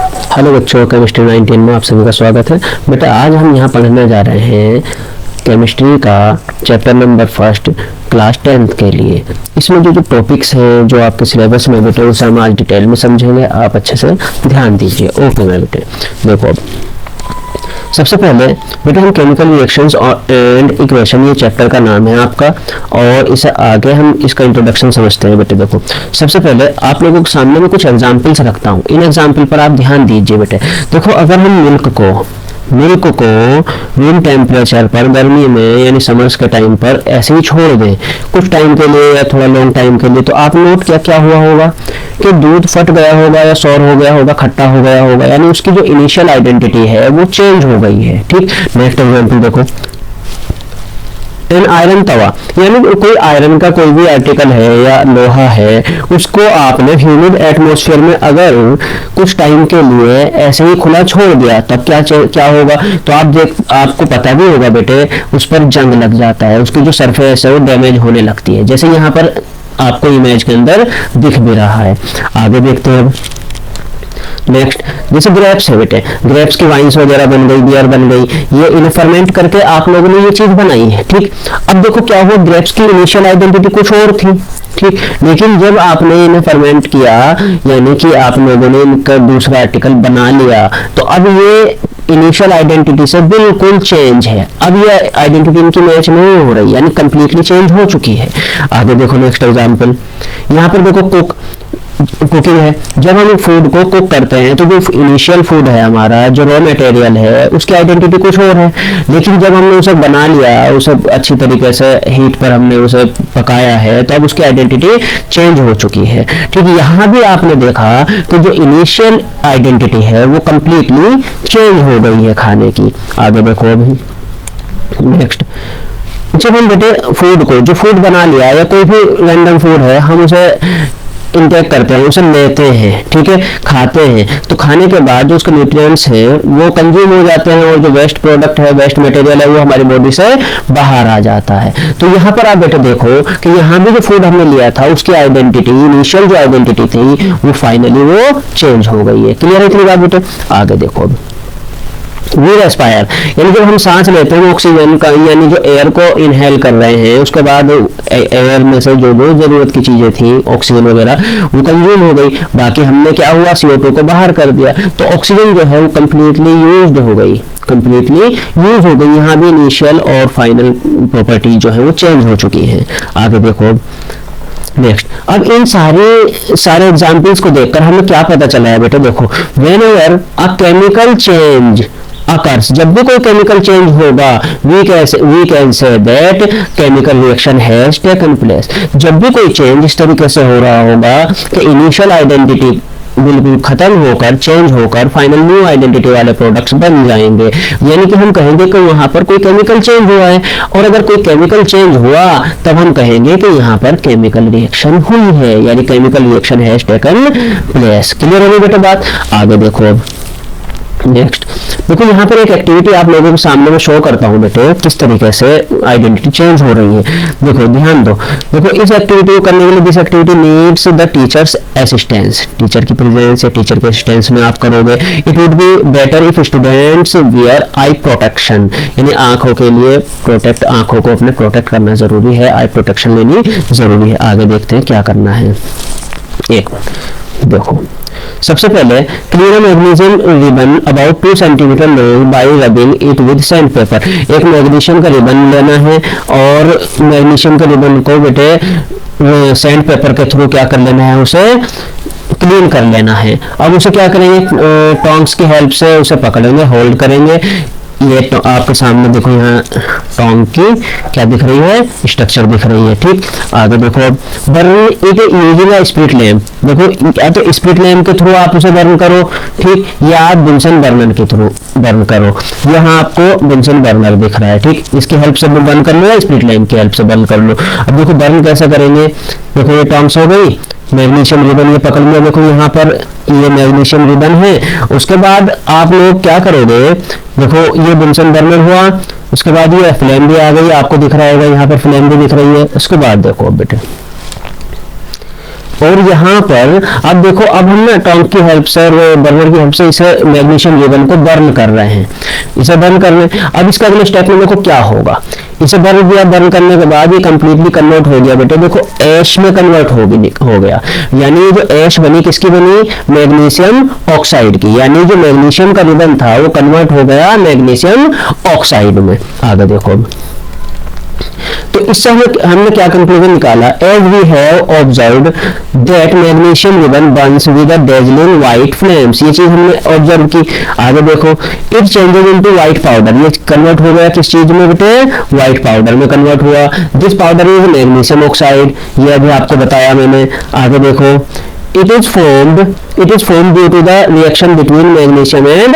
Hello बच्चों, chemistry 19 में आप सभी का स्वागत है। बेटा आज हम यहाँ पढ़ने जा रहे हैं केमिस्ट्री का chapter number first class 10th के लिए। इसमें जो टॉपिक्स हैं जो आपके सिलेबस में बेटे उसे हम आज डिटेल में समझेंगे। आप अच्छे से ध्यान दीजिए। ओके मैं बेटे देखो, अब सबसे पहले बेटा हम केमिकल रिएक्शंस एंड इक्वेशन, ये चैप्टर का नाम है आपका, और इसे आगे हम इसका इंट्रोडक्शन समझते हैं। बेटे देखो, सबसे पहले आप लोगों के सामने में कुछ एग्जांपल्स रखता हूँ। इन एग्जांपल पर आप ध्यान दीजिए बेटे। देखो, अगर हम मिल्क को रूम टेम्परेचर पर गर्मी में यानी समर्स के टाइम पर ऐसे ही छोड़ दें कुछ टाइम के लिए या थोड़ा लॉन्ग टाइम के लिए, तो आप नोट क्या हुआ होगा कि दूध फट गया होगा या सौर हो गया होगा, खट्टा हो गया होगा, यानी उसकी जो इनिशियल आइडेंटिटी है वो चेंज हो गई है। ठीक, नेक्स्ट एग्जांपल देखो, एन आयरन तवा, यानी कोई आयरन का कोई भी आर्टिकल है या लोहा है, उसको आपने ह्यूमिड एटमॉस्फेयर में अगर कुछ टाइम के लिए ऐसे ही खुला छोड़ दिया तब क्या होगा, तो आपको पता भी होगा बेटे, उस पर जंग लग जाता है, उसकी जो सरफेस है वो डैमेज होने लगती है, जैसे यहाँ पर आपको इमेज के अंदर दिख भी रहा है। आगे देखते हैं। नेक्स्ट, जैसे ग्रेप्स है बेटे, ग्रेप्स की वाइन्स वगैरह बन गई, बियर बन गई, ये इन्हें फर्मेंट करके आप लोगों ने ये चीज बनाई है। ठीक, अब देखो क्या हुआ, ग्रेप्स की इनिशियल आइडेंटिटी कुछ और थी। ठीक, लेकिन जब आपने इन्हें फर्मेंट किया यानी कि आप लोगों ने इनका दूसरा आर्टिकल बना लिया, तो अब ये इनिशियल आइडेंटिटी से बिल्कुल चेंज है। अब ये आइडेंटिटी इनकी मैच नहीं हो रही, यानी कंप्लीटली चेंज हो चुकी है। आगे देखो नेक्स्ट एग्जांपल, यहाँ पर देखो कुकिंग है। जब हम फूड को कुक करते हैं तो जो इनिशियल फूड है हमारा, जो रॉ मटेरियल है, उसकी आइडेंटिटी कुछ और है, लेकिन जब हमने उसे बना लिया, उसे अच्छी तरीके से हीट पर हमने उसे पकाया है, तो अब उसकी आइडेंटिटी चेंज हो चुकी है। ठीक, यहाँ भी आपने देखा कि जो इनिशियल आइडेंटिटी है वो कंप्लीटली चेंज हो गई है खाने की। आगे देखो अभी नेक्स्ट, जब हम बेटे जो फूड बना लिया या कोई भी रैंडम फूड है, हम उसे इंटेक करते हैं, उसे लेते हैं, ठीक है, खाते हैं, तो खाने के बाद जो उसके न्यूट्रिएंट्स हैं वो कंज्यूम हो जाते हैं और जो वेस्ट प्रोडक्ट है, वेस्ट मटेरियल है, वो हमारी बॉडी से बाहर आ जाता है। तो यहाँ पर आप बेटे देखो कि यहाँ भी जो फूड हमने लिया था उसकी आइडेंटिटी, इनिशियल जो आइडेंटिटी थी वो फाइनली वो चेंज हो गई है। क्लियर है इतनी बात बेटे? आगे देखो, वी रेस्पायर, यानी जब हम सांस लेते हैं ऑक्सीजन का, यानी जो एयर को इनहेल कर रहे हैं, उसके बाद एयर में से जो जरूरत की चीजें थी ऑक्सीजन वगैरह वो कंज्यूम हो गई, बाकी हमने क्या हुआ, CO2 को बाहर कर दिया, तो ऑक्सीजन जो है वो कंप्लीटली यूज्ड हो गई, यहाँ भी इनिशियल और फाइनल प्रॉपर्टी जो है वो चेंज हो चुकी है। आगे देखो नेक्स्ट, अब इन सारे एग्जाम्पल्स को देखकर हमें क्या पता चला है बेटे? देखो, whenever a chemical change occurs, जब भी कोई केमिकल चेंज होगा, we can say that chemical reaction has taken place। जब भी कोई चेंज इस तरीके से हो रहा होगा कि इनिशियल आइडेंटिटी बिल्कुल खत्म होकर, चेंज होकर फाइनल न्यू आइडेंटिटी वाले प्रोडक्ट्स बन जाएंगे, यानी कि हम कहेंगे कि वहां पर कोई केमिकल चेंज हुआ है, और अगर कोई केमिकल चेंज हुआ तब हम कहेंगे कि यहाँ पर केमिकल रिएक्शन हुई है, यानी chemical reaction has taken place. Clear होगी बेटा बात? आगे देखो अब नेक्स्ट, देखो यहाँ पर एक एक्टिविटी आप लोगों के सामने में शो करता हूँ बेटे, किस तरीके से आइडेंटिटी चेंज हो रही है। देखो ध्यान दो, देखो इस एक्टिविटी को करने के लिए this activity needs the teachers assistance, teacher की प्रेजेंस या टीचर के असिस्टेंस में आप करोगे। It would be better if students wear I protection, यानी आंखों के लिए आंखों को अपने प्रोटेक्ट करना जरूरी है, आई प्रोटेक्शन लेनी जरूरी है। आगे देखते हैं क्या करना है। एक देखो, सबसे पहले clean a magnesium ribbon about 2 centimetre long bye rubbing it with sand paper. एक मैग्नीशियम का रिबन लेना है और मैग्नीशियम के रिबन को बेटे सैंड पेपर के थ्रू क्या कर लेना है, उसे क्लीन कर लेना है। अब उसे क्या करेंगे, टोंग्स की हेल्प से उसे पकड़ेंगे, होल्ड करेंगे। ये तो आपके सामने देखो, यहाँ टोंग की क्या दिख रही है, स्ट्रक्चर दिख रही है। ठीक, आगे देखो, burn it using a split lamp. देखो या तो स्प्लिट लैम्प के थ्रू आप उसे बर्न करो, ठीक, या आप बुनसन बर्नर के थ्रू बर्न करो। यहाँ आपको बुनसन बर्नर दिख रहा है, ठीक, इसकी हेल्प से बर्न कर लो या स्प्लिट लैम्प की हेल्प से बर्न कर लो। अब देखो बर्न कैसे करेंगे, देखो ये टोंग्स हो गई, मैग्नीशियम रिबन ये पकड़ लिया, देखो यहाँ पर ये मैग्नीशियम रिबन है। उसके बाद आप लोग क्या करोगे, देखो ये बुनसन बर्नर हुआ, उसके बाद ये फ्लेम भी आ गई, आपको दिख रहा होगा यहाँ पर फ्लेम भी दिख रही है। उसके बाद देखो बेटे और यहाँ पर अब देखो, अब हम ना टोंक की हेल्प से और बर्नर की हेल्प से इसे मैग्नीशियम रिबन को बर्न कर रहे हैं, इसे बर्न कर रहे हैं। अब इसका अगले स्टेप में देखो क्या होगा, इसे बर्न किया, बर्न करने के बाद ये कंप्लीटली कन्वर्ट हो गया बेटे, देखो ऐश में कन्वर्ट हो गया। यानी ये जो ऐश बनी किसकी बनी, मैग्नीशियम ऑक्साइड की, यानी जो मैग्नीशियम का रिबन था वो कन्वर्ट हो गया मैग्नीशियम ऑक्साइड में। आगे देखो, तो इससे हमने क्या कंक्लूजन निकाला, as we have observed that magnesium ribbon burns with a dazzling white flames, ये चीज हमने ऑब्जर्व की। आगे देखो, it changes into white powder, ये कन्वर्ट हो गया किस चीज में बेटे, व्हाइट पाउडर में कन्वर्ट हुआ। This powder is magnesium oxide, ये अभी आपको बताया मैंने। आगे देखो, it is formed due to the reaction between magnesium and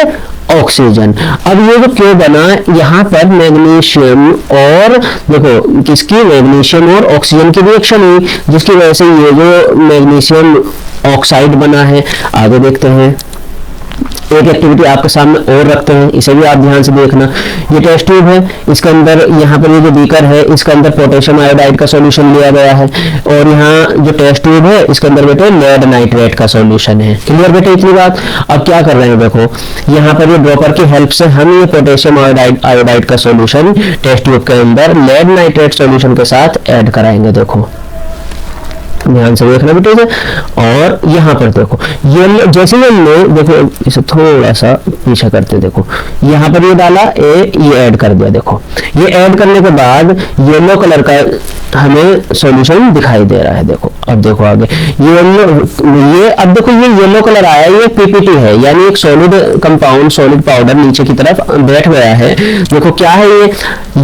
oxygen. अब ये जो क्यों बना, यहाँ पर मैग्नीशियम और देखो किसकी, मैग्नीशियम और ऑक्सीजन की रिएक्शन हुई, जिसकी वजह से ये जो मैग्नीशियम ऑक्साइड बना है। आगे देखते हैं, एक एक्टिविटी आपके सामने और रखते हैं, इसे भी आप ध्यान से देखना। ये टेस्ट ट्यूब है, इसके अंदर यहाँ पर ये जो बीकर है इसके अंदर पोटेशियम आयोडाइड का सॉल्यूशन लिया गया है, और यहाँ जो टेस्ट ट्यूब है इसके अंदर बेटे लेड नाइट्रेट का सॉल्यूशन है। क्लियर बेटे इतनी बात। अब क्या कर रहे हैं, देखो यहाँ पर ये ड्रॉपर की हेल्प से हम ये पोटेशियम आयोडाइड का सॉल्यूशन टेस्ट ट्यूब के अंदर लेड नाइट्रेट सॉल्यूशन के साथ ऐड कराएंगे। देखो ध्यान से देखना बेटे इसे। और यहाँ पर देखो ये जैसे हमने देखो इसे थोड़ा सा पीछे करते, देखो यहाँ पर ये डाला ये ऐड कर दिया। देखो ये ऐड करने के बाद येलो कलर का हमें सॉल्यूशन दिखाई दे रहा है। देखो अब देखो आगे ये अब देखो ये येलो कलर आया, ये पीपीटी है, यानी एक सॉलिड कंपाउंड, सॉलिड पाउडर नीचे की तरफ बैठ गया है। देखो क्या है ये,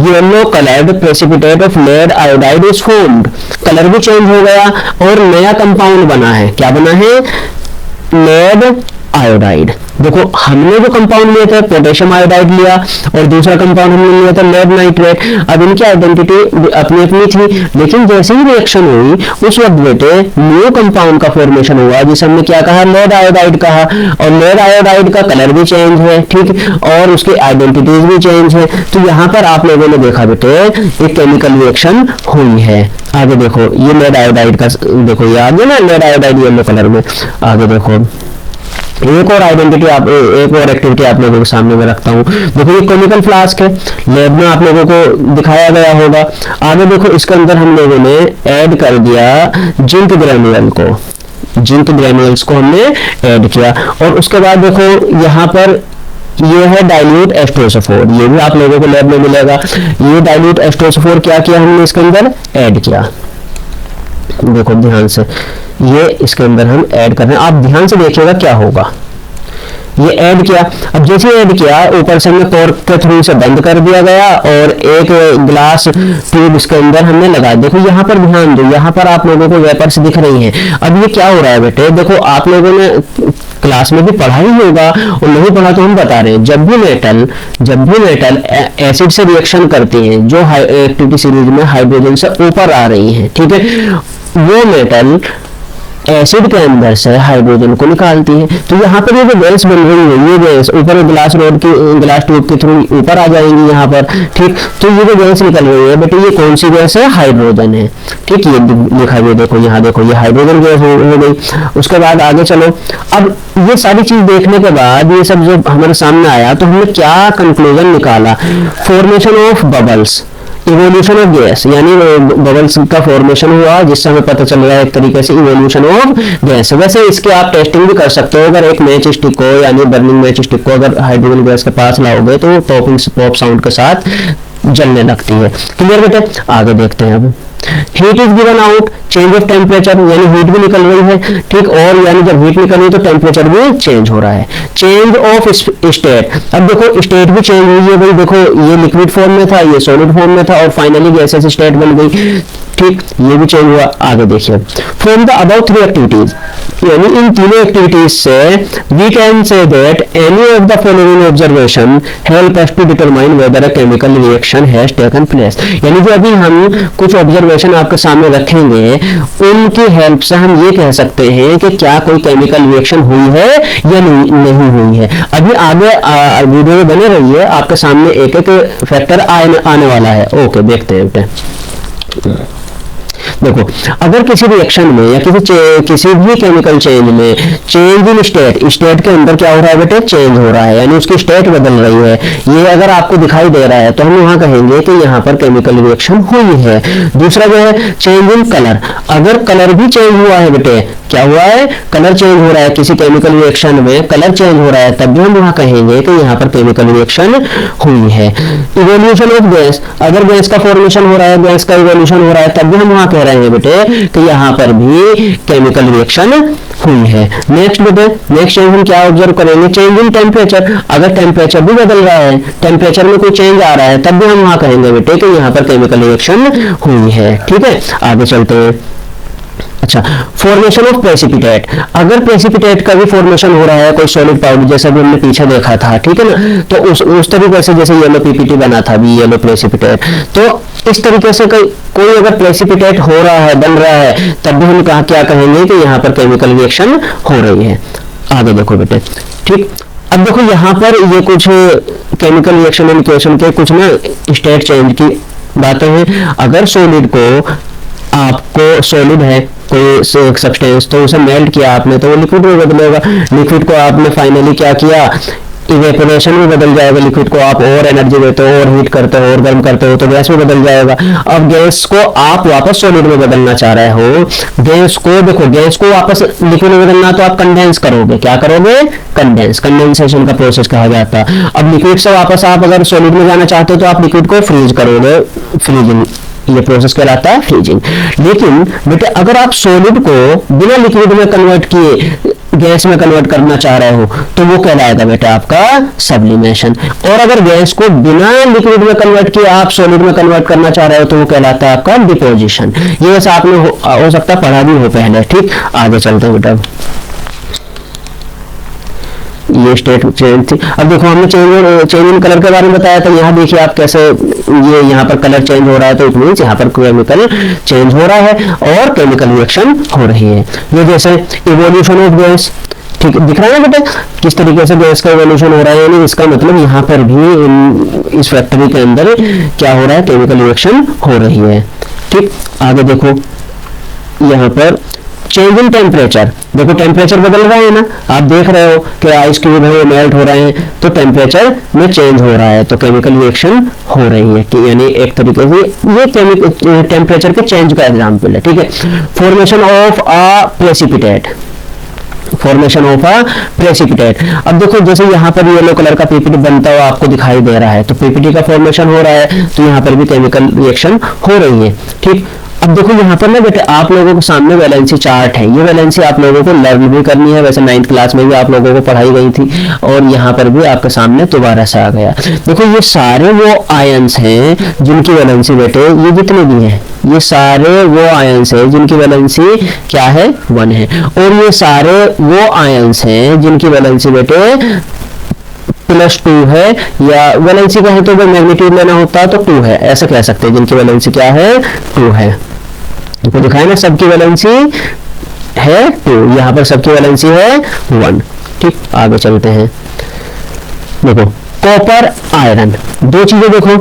yellow coloured precipitate of lead iodide is formed, colour भी चेंज हो गया और नया कंपाउंड बना है। क्या बना है, लेड आयोडाइड। देखो हमने जो कंपाउंड लिया था पोटेशियम आयोडाइड लिया, और दूसरा कंपाउंड हमने लिया था लेड नाइट्रेट। अब इनकी आइडेंटिटी अपनी अपनी थी, लेकिन जैसे ही रिएक्शन हुई उस वक्त बेटे न्यू कंपाउंड का फॉर्मेशन हुआ, जिसे हमने क्या कहा, लेड आयोडाइड कहा। और लेड आयोडाइड का कलर भी चेंज है, ठीक, और उसकी आइडेंटिटीज भी चेंज है। तो यहाँ पर आप लोगों ने देखा बेटे एक केमिकल रिएक्शन हुई है। आगे देखो ये लेड आयोडाइड का, देखो ये आगे ना लेड आयोडाइड येलो कलर में। आगे देखो एक और आइडेंटिटी एक और एक्टिविटी आप लोगों के सामने में रखता हूं। देखो ये केमिकल फ्लास्क है, लैब में आप लोगों को दिखाया गया होगा। आगे देखो इसके अंदर हम लोगों ने ऐड कर दिया जिंक ग्रेन्यूल को, जिंक ग्रेन्यूल्स को हमने ऐड किया। और उसके बाद देखो यहाँ पर ये है डाइल्यूट एस्ट्रोसोफोर, ये भी आप लोगों को लैब में मिलेगा। ये डाइल्यूट एस्ट्रोसोफोर क्या किया हमने इसके अंदर ऐड किया। देखो ध्यान से ये इसके अंदर हम ऐड कर रहे हैं, आप ध्यान से देखिएगा क्या होगा। ये ऐड किया, अब जैसे ऐड किया ऊपर से हमने कॉर्क के थ्रू से बंद कर दिया गया और एक ग्लास ट्यूब इसके अंदर हमने लगा। देखो यहाँ पर ध्यान दो, यहाँ पर आप लोगों को वेपर्स दिख रही हैं। अब ये क्या हो रहा है बेटे, देखो आप लोगों ने क्लास में भी पढ़ा ही होगा, और नहीं पढ़ा तो हम बता रहे हैं। जब भी मेटल एसिड से रिएक्शन करती हैं जो एक्टिविटी सीरीज में हाइड्रोजन से ऊपर आ रही हैं, ठीक है, वो मेटल एसिड के अंदर से हाइड्रोजन को निकालती है। तो यहाँ पर ये जो गैस बन रही है, ये गैस ऊपर ग्लास ट्यूब के थ्रू ऊपर आ जाएंगी यहाँ पर, ठीक। तो ये जो गैस निकल रही है बेटे ये कौन सी गैस है, हाइड्रोजन है, ठीक। ये लिखा हुआ देखो यहाँ, देखो ये हाइड्रोजन गैस हो गई। उसके बाद आगे चलो, अब ये सारी चीज देखने के बाद ये सब जो हमारे सामने आया तो हमने क्या कंक्लूजन निकाला, formation of bubbles, evolution of gas, यानी बबल्स का फॉर्मेशन हुआ, जिससे हमें पता चल रहा है एक तरीके से इवोल्यूशन ऑफ गैस। वैसे इसके आप टेस्टिंग भी कर सकते हो, अगर एक मैच स्टिक को यानी बर्निंग मैच स्टिक को अगर हाइड्रोजन गैस के पास लाओगे तो पॉप साउंड के साथ जलने लगती है। क्लियर बेटे, आगे देखते हैं। अब heat is given out, change of temperature, यानी हीट भी निकल रही है, ठीक, और यानी जब हीट निकल रही है तो टेम्परेचर भी चेंज हो रहा है। चेंज ऑफ स्टेट, अब देखो स्टेट भी चेंज हुई है भाई। देखो ये लिक्विड फॉर्म में था, ये सॉलिड फॉर्म में था, और फाइनली गैसेस स्टेट बन गई, ठीक, ये भी चेंज हुआ। आगे देखिए, from the above three activities, यानी इन तीनों एक्टिविटीज से we can say that any of the following observation help us to determine whether a chemical reaction has taken place. यानी जो अभी हम कुछ ऑब्जर्वेशन आपके सामने रखेंगे उनकी हेल्प से हम ये कह सकते हैं कि क्या कोई केमिकल रिएक्शन हुई है या नहीं हुई है। अभी आगे वीडियो में बने रहिए, आपके सामने एक एक फैक्टर आने वाला है। ओके देखते हैं बेटे। देखो, अगर किसी रिएक्शन में या किसी भी केमिकल चेंज में चेंज इन स्टेट के अंदर क्या हो रहा है बेटे, चेंज हो रहा है, यानी उसकी स्टेट बदल रही है, ये अगर आपको दिखाई दे रहा है तो हम वहां कहेंगे कि यहाँ पर केमिकल रिएक्शन हुई है। दूसरा जो है चेंज इन कलर, अगर कलर भी चेंज हुआ है बेटे, क्या हुआ है, कलर चेंज हो रहा है, किसी केमिकल रिएक्शन में कलर चेंज हो रहा है, तब भी हम वहां कहेंगे कि यहाँ पर केमिकल रिएक्शन हुई है। इवोल्यूशन ऑफ गैस, अगर गैस का फॉर्मेशन हो रहा है, गैस का इवोल्यूशन हो रहा है, तब भी हम वहां कह रहे हैं बेटे कि यहाँ पर भी केमिकल रिएक्शन हुई है। नेक्स्ट बेटे, नेक्स्ट चेंज हम क्या ऑब्जर्व करेंगे, चेंज इन टेम्परेचर, अगर टेम्परेचर भी बदल रहा है, टेम्परेचर में कोई चेंज आ रहा है, तब भी हम वहां कहेंगे बेटे कि यहाँ पर केमिकल रिएक्शन हुई है। ठीक है, आगे चलते हैं। अच्छा, फॉर्मेशन ऑफ प्रेसिपिटेट, अगर प्रेसिपिटेट का भी फॉर्मेशन हो रहा है, कोई सॉलिड पाउडर जैसा भी हमने पीछे देखा था, ठीक है ना, तो उस तरीके से जैसे येलो पीपीटी बना था भी येलो प्रेसिपिटेट, तो इस तरीके से कोई अगर प्रेसिपिटेट हो रहा है, बन रहा है, तब भी हम क्या कहेंगे कि यहाँ पर केमिकल रिएक्शन हो रही है। आगे देखो बेटे, ठीक, अब देखो यहाँ पर ये कुछ केमिकल रिएक्शन एंड इक्वेशन के कुछ ना स्टेट चेंज की बातें हैं। अगर सॉलिड को, आपको सॉलिड है कोई सब्सटेंस, तो उसे मेल्ट किया आपने तो वो लिक्विड में बदलेगा, लिक्विड को आपने फाइनली क्या किया, इवेपोरेशन में बदल जाएगा, लिक्विड को आप और एनर्जी देते हो और हीट करते हो और गर्म करते हो तो गैस में बदल जाएगा। अब गैस को आप वापस सॉलिड में बदलना चाह रहे हो, गैस को देखो, गैस को वापस लिक्विड में बदलना तो आप कंडेंस करोगे, क्या करोगे, कंडेंसेशन का प्रोसेस कहा जाता है। अब लिक्विड से वापस आप अगर सॉलिड में जाना चाहते हो तो आप लिक्विड को फ्रीज करोगे, फ्रीजिंग, ये प्रोसेस कहलाता है फ्रीजिंग। लेकिन बेटे अगर आप सॉलिड को बिना लिक्विड में कन्वर्ट किए गैस में कन्वर्ट करना चाह रहे हो तो वो कहलाएगा बेटा आपका सब्लिमेशन। और अगर गैस को बिना लिक्विड में कन्वर्ट किए आप सॉलिड में कन्वर्ट करना चाह रहे हो तो वो कहलाता है आपका डिपोजिशन। ये वैसे आपने हो सकता है पढ़ा भी हो पहले। ठीक, आगे चलते हैं बेटा। ये स्टेट चेंज थी। अब देखो हमने चेंज इन कलर के बारे में बताया था, यहाँ देखिए आप कैसे ये यहाँ पर कलर चेंज हो रहा है तो इट मींस यहाँ पर केमिकल चेंज हो रहा है और केमिकल रिएक्शन हो रही है। ये जैसे इवोल्यूशन ऑफ गैस, ठीक दिख रहा है बेटा किस तरीके से गैस का इवोल्यूशन हो रहा है, यानी इसका मतलब यहाँ पर भी इस फैक्ट्री के अंदर क्या हो रहा है, केमिकल रिएक्शन हो रही है। ठीक, आगे देखो यहाँ पर चेंज इन टेम्परेचर, देखो टेम्परेचर बदल रहा है ना, आप देख रहे हो कि आइस क्यूब है वो मेल्ट हो रहे हैं तो टेम्परेचर में चेंज हो रहा है तो केमिकल रिएक्शन हो रही है कि यानी एक तरीके से ये टेम्परेचर के चेंज का एग्जांपल है। ठीक है, formation of a precipitate, formation of a precipitate. अब देखो जैसे यहाँ पर येलो कलर का पीपीटी बनता हुआ आपको दिखाई दे रहा है तो पीपीटी का फॉर्मेशन हो रहा है तो यहाँ पर भी केमिकल रिएक्शन हो रही है। ठीक, अब देखो यहाँ पर ना बेटे आप लोगों के सामने वैलेंसी चार्ट है, ये वैलेंसी आप लोगों को लर्न भी करनी है, वैसे 9th क्लास में भी आप लोगों को पढ़ाई गई थी और यहाँ पर भी आपके सामने दोबारा से आ गया। देखो ये सारे वो आयंस हैं जिनकी वैलेंसी बेटे ये जितने भी हैं ये सारे वो आयंस हैं जिनकी वैलेंसी क्या है 1 है, और ये सारे वो आयंस हैं जिनकी वैलेंसी बेटे +2 है, या वैलेंसी का है तो मैग्नीट्यूड लेना होता है तो 2 है, ऐसा कह सकते हैं जिनकी वैलेंसी क्या है 2 है। तो दिखाए ना सबकी वैलेंसी है 2, यहाँ पर सबकी वैलेंसी है 1। ठीक, आगे चलते हैं। देखो कॉपर आयरन, दो चीजें देखो,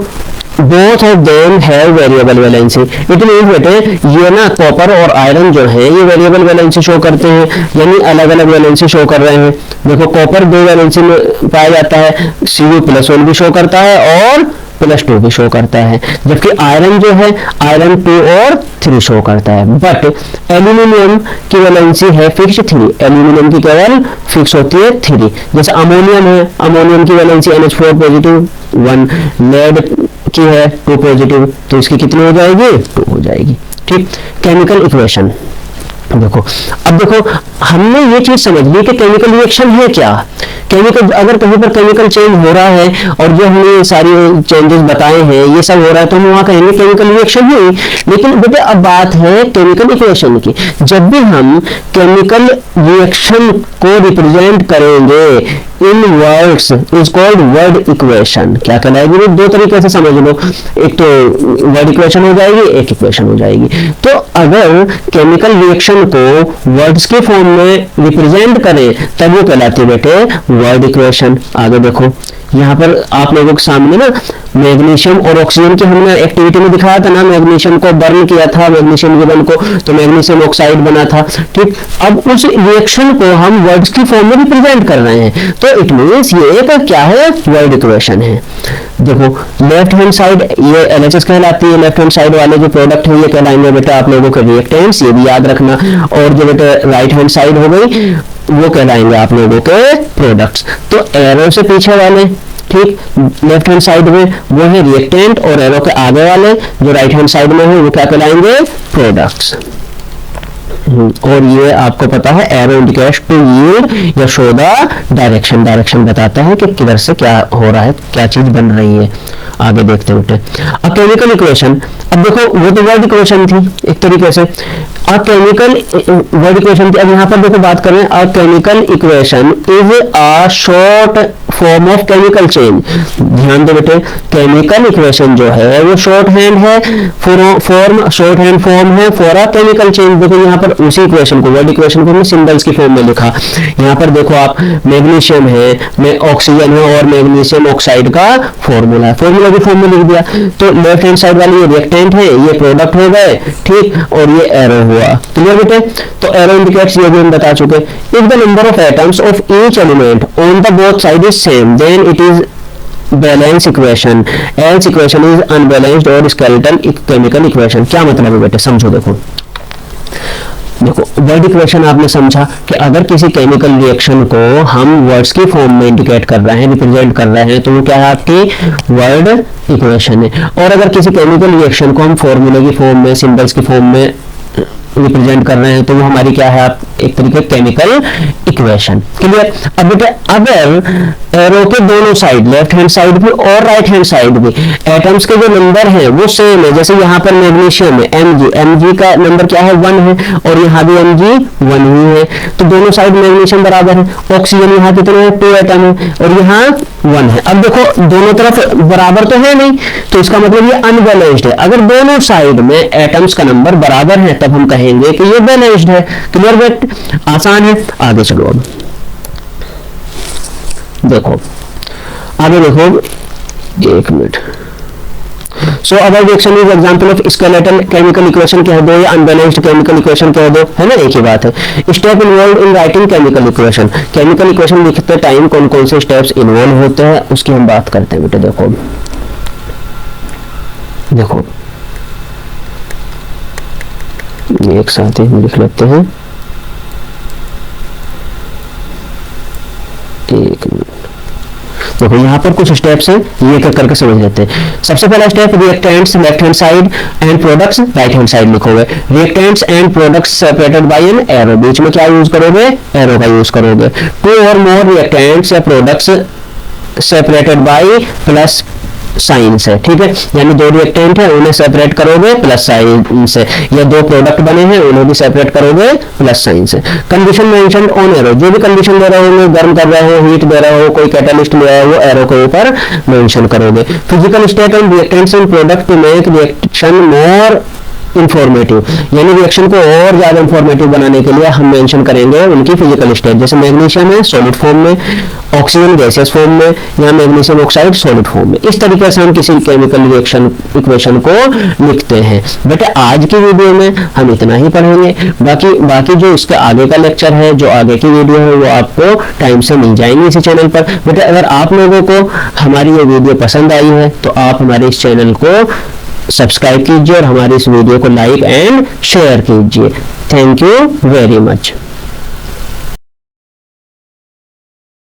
both of them have variable valency. It means बेटे ये ना कॉपर और आयरन जो है ये वेरिएबल वैलेंसी शो करते हैं, यानी अलग अलग वैलेंसी शो कर रहे हैं। देखो कॉपर 2 वैलेंसी में पाया जाता है, Cu+1 भी शो करता है और +2 भी शो करता है, जबकि आयरन जो है आयरन 2 और 3 शो करता है। बट एल्यूमिनियम की वैलेंसी है फिक्स 3, एल्यूमिनियम की केवल फिक्स होती है 3। जैसे अमोनियम है, अमोनियम की वैलेंसी NH4 पॉजिटिव 1, लेड की है 2 पॉजिटिव तो इसकी कितनी हो जाएगी 2 हो जाएगी। ठीक, केमिकल इक्वेशन देखो, अब देखो हमने ये चीज समझ ली कि केमिकल रिएक्शन है क्या। केमिकल अगर कहीं पर केमिकल चेंज हो रहा है और जो हमने सारी चेंजेस बताए हैं ये सब हो रहा है तो हम वहां कहेंगे केमिकल रिएक्शन हुई। लेकिन बेटे अब बात है केमिकल इक्वेशन की। जब भी हम केमिकल रिएक्शन को रिप्रेजेंट करेंगे in words is called word equation. क्या कहलाएगी, दो तरीके से समझ लो, एक तो वर्ड इक्वेशन हो जाएगी, एक इक्वेशन हो जाएगी। तो अगर केमिकल रिएक्शन को वर्ड्स के फॉर्म में रिप्रेजेंट करें तब वो कहलाती है बेटे वर्ड इक्वेशन। आगे देखो यहाँ पर आप लोगों के सामने ना मैग्नीशियम और ऑक्सीजन की हमने एक्टिविटी में दिखाया था ना, मैग्नीशियम को बर्न किया था, मैग्नीशियम गिवन को, तो मैग्नीशियम ऑक्साइड बना था। ठीक, अब उस रिएक्शन को हम वर्ड्स की फॉर्म में रिप्रेजेंट कर रहे हैं, तो इट मींस ये एक क्या है, वर्ड इक्वेशन है। देखो लेफ्ट हैंड साइड ये LHS कहलाती है, लेफ्ट हैंड साइड वाले जो प्रोडक्ट है ये कहलाएंगे बेटा आप लोगों के रिएक्टेंट्स, ये भी याद रखना। और जो बेटा राइट हैंड साइड हो गई वो कहलाएंगे आप लोगों के प्रोडक्ट्स। तो एरो से पीछे वाले, ठीक, लेफ्ट हैंड साइड में वो है रिएक्टेंट, और एरो के आगे वाले जो राइट हैंड साइड में है वो क्या कहलाएंगे, प्रोडक्ट्स। और ये आपको पता है एरो इंडिकेट्स टू यील्ड या शो द डायरेक्शन, डायरेक्शन बताता है कि किधर से क्या हो रहा है, क्या चीज बन रही है। आगे देखते हैं बेटे अ केमिकल इक्वेशन। अब देखो वो तो वर्ड इक्वेशन थी एक तरीके से, अ केमिकल वर्ड इक्वेशन थी। अब यहाँ पर देखो बात करें, a chemical equation is a short form of chemical change. ध्यान दो बेटे, केमिकल इक्वेशन जो है वो शॉर्ट हैंड है, फॉर्म शॉर्ट हैंड फॉर्म है फॉर अ केमिकल चेंज। देखो यहाँ पर उसी इक्वेशन को, वर्ड इक्वेशन को हमने सिंबल्स की फॉर्म में लिखा। यहाँ पर देखो आप मैग्नीशियम है, ऑक्सीजन है और मैग्नीशियम ऑक्साइड का फॉर्मूला है, फॉर्मूला की फॉर्म में लिख दिया। तो लेफ्ट हैंड साइड वाली ये रिएक्टेंट है, ये प्रोडक्ट हो गए, ठीक, और ये एरो हुआ। क्लियर बेटे, तो एरो इंडिकेट्स ये भी हम बता चुके। If the number of atoms of each element on the both side is same then it is balance equation, else equation is unbalanced और स्केलेटल केमिकल इक्वेशन। क्या मतलब है बेटे, समझो। देखो वर्ड इक्वेशन आपने समझा कि अगर किसी केमिकल रिएक्शन को हम वर्ड्स की फॉर्म में इंडिकेट कर रहे हैं, रिप्रेजेंट कर रहे हैं, तो वो क्या है, आपकी वर्ड इक्वेशन है। और अगर किसी केमिकल रिएक्शन को हम फॉर्मूले की फॉर्म में, सिंबल्स की फॉर्म में रिप्रेजेंट कर रहे हैं, तो वो हमारी क्या है, आप एक तरीके केमिकल इक्वेशन। क्लियर। अब बेटा अगर एरो के दोनों साइड, लेफ्ट हैंड साइड भी और राइट हैंड साइड भी, एटम्स के जो नंबर है वो सेम है, जैसे यहाँ पर मैग्नीशियम है Mg का नंबर क्या है, 1 है, और यहाँ भी Mg 1 ही है, तो दोनों साइड मैग्नीशियम बराबर है। ऑक्सीजन यहाँ कितने हैं, 2 एटम है, और यहाँ 1 है। अब देखो दोनों तरफ बराबर तो है नहीं, तो इसका मतलब ये अनबैलेंस्ड है। अगर दोनों साइड में एटम्स का नंबर बराबर है तब हम कहेंगे कि ये बैलेंस्ड है। क्लियर बेट, आसान है। आगे चलो, अब देखो आगे देखो, एक minute. So other reaction is example of skeletal chemical equation कह दो या अनबैलेंस्ड केमिकल इक्वेशन कह दो, है ना, एक ही बात है। Step involve in writing chemical equation, chemical equation लिखते टाइम कौन कौन से स्टेप्स इन्वॉल्व होते हैं उसकी हम बात करते हैं बेटे। देखो देखो एक साथ ही लिख लेते हैं, एक मिनट। देखो यहाँ पर कुछ स्टेप्स हैं, ये करके समझ लेते हैं। सबसे पहला step, reactants left hand side and products right hand side लिखोगे। Reactants and products separated by an arrow, बीच में क्या यूज करोगे, एरो का यूज करोगे। 2 और मोर रिएक्टेंट्स या products separated bye plus sign से, ठीक है, यानी 2 रिएक्टेंट है उन्हें सेपरेट करोगे प्लस साइन से, या 2 प्रोडक्ट बने हैं उन्हें भी सेपरेट करोगे प्लस साइन से। कंडीशन मेंशन्ड ऑन एरो, जो भी कंडीशन दे रहे हो, गर्म कर रहे हो, हीट दे रहे हो, कोई कैटलिस्ट ले रहे हो, वो एरो के ऊपर मेंशन करोगे। Physical state and reactants and product to make reaction more informative, यानी रिएक्शन को और ज्यादा इंफॉर्मेटिव बनाने के लिए हम मेंशन करेंगे उनकी फिजिकल स्टेट। जैसे मैग्नीशियम है सॉलिड फॉर्म में, ऑक्सीजन गैसियस फॉर्म में, या मैग्नीशियम ऑक्साइड सॉलिड फॉर्म में। इस तरीके से हम किसी केमिकल रिएक्शन इक्वेशन को लिखते हैं। बेटा आज की वीडियो में हम इतना ही पढ़ेंगे, बाकी जो इसके आगे का लेक्चर है, जो आगे की वीडियो है, वो आपको टाइम से मिल जाएंगे इसी चैनल पर। बेटा अगर आप लोगों को हमारी ये वीडियो पसंद आई है तो आप हमारे इस चैनल को सब्सक्राइब कीजिए और हमारी इस वीडियो को लाइक एंड शेयर कीजिए। Thank you very much.